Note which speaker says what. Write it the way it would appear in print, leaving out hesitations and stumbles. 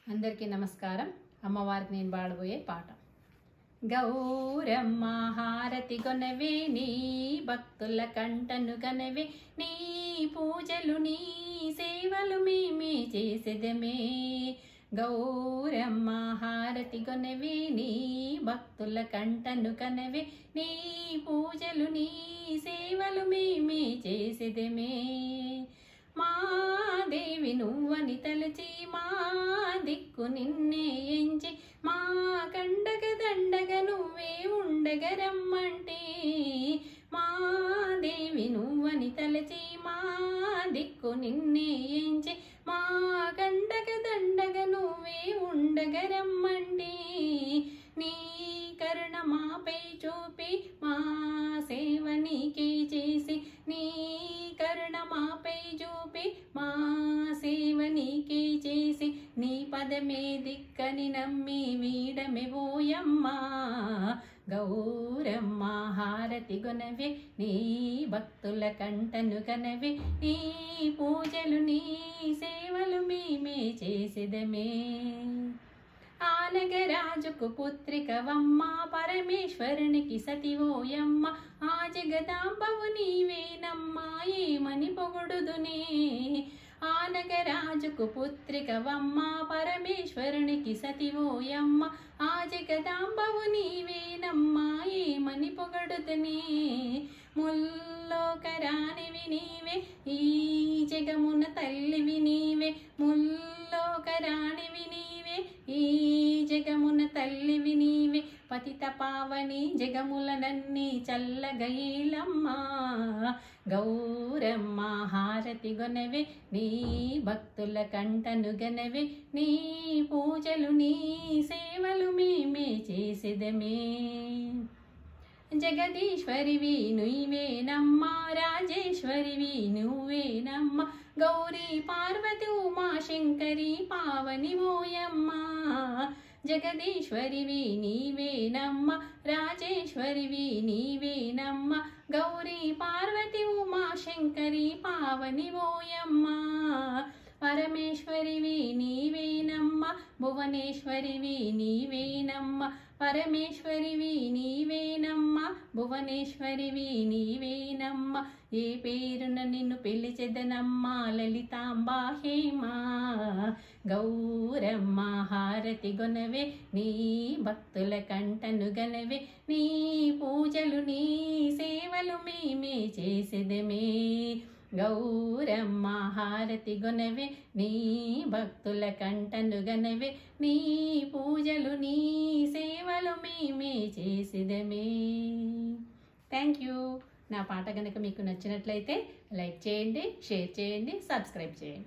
Speaker 1: అందరికీ నమస్కారం. అమ్మవారికి నేను పాడబోయే పాట. గౌరమ్మ హారతి గొనవే, నీ భక్తుల కంటను గనవే, నీ పూజలు నీ సేవలు మేమే చేసేదమే. గౌరమ్మ హారతి గొనవే, నీ భక్తుల కంటను కనవే, నీ పూజలు నీ సేవలు మేమే చేసేదమే. మా దేవి నువ్వని తలచి, మా దిక్కు నిన్నే ఎంచి, మా కండగ దండగ నువ్వే ఉండగ రమ్మంటే. మా దేవి నువ్వని తలచి, మా దిక్కు నిన్నే ఎంచి, మా కండగ దండగ నువ్వే ఉండగ రమ్మంటే. నీ కరుణ మాపై చూపి, మా సేవ నీకే చేసి, నీ కరుణ మాపై చూపి, మా సేవ నీకే చేసి, నీ పదమే దిక్కని నమ్మి వీడమే ఓయమ్మా. గౌరమ్మ హారతి గొనవే, నీ భక్తుల కంటను కనవే, నీ పూజలు నీ సేవలు మేమే చేసేదమే. ఆనగరాజుకు పుత్రికవమ్మ, పరమేశ్వరునికి సతివోయమ్మ, ఆ జగదాంబవు నీవేనమ్మా, ఏమని పొగడుదునే. ఆనగరాజుకు పుత్రికవమ్మ, పరమేశ్వరునికి సతివోయమ్మ, ఆ జగదాంబవు నీవేనమ్మా, ఏమని పొగడుదునే. ముల్లోకరానివి నీవే, ఈ జగమున తల్లివి నీవే, ముల్లోకరానివి నీవే, ఈ జగమున తల్లివి నీవే, పతిత పావని జగములనన్నీ చల్లగా ఏలమ్మా. గౌరమ్మ హారతి గొనవే, నీ భక్తుల కంటను గనవే, నీ పూజలు నీ సేవలు మేమే చేసేదమే. జగదీశ్వరివి నువ్వేనమ్మా, రాజేశ్వరివి నువ్వేనమ్మా, గౌరీ పార్వతి ఉమా శంకరి పావని ఓయమ్మా. జగదీశ్వరివి నీవేనమ్మా, రాజేశ్వరివి నీవేనమ్మా, గౌరీ పార్వతి ఉమా శంకరి పావని ఓయమ్మా. పరమేశ్వరివి నీవేనమ్మా, భువనేశ్వరివి నీవేనమ్మా, పరమేశ్వరివి నీవేనమ్మా, భువనేశ్వరివి నీవేనమ్మా. ఏ పేరున నిన్ను పిలిచెదనమ్మా, లలితాంబా హేమా. గౌరమ్మ హారతి గొనవే, నీ భక్తుల కంటను గనవే, నీ పూజలు నీ సేవలు మేమే చేసేదమే. గౌరమ్మ హారతి గొనవే, నీ భక్తుల కంటను గనవే, నీ పూజలు నీ సేవలు మేమే చేసేదమే. Thank you. నా పాట కనుక మీకు నచ్చినట్లయితే లైక్ చేయండి, షేర్ చేయండి, సబ్స్క్రైబ్ చేయండి.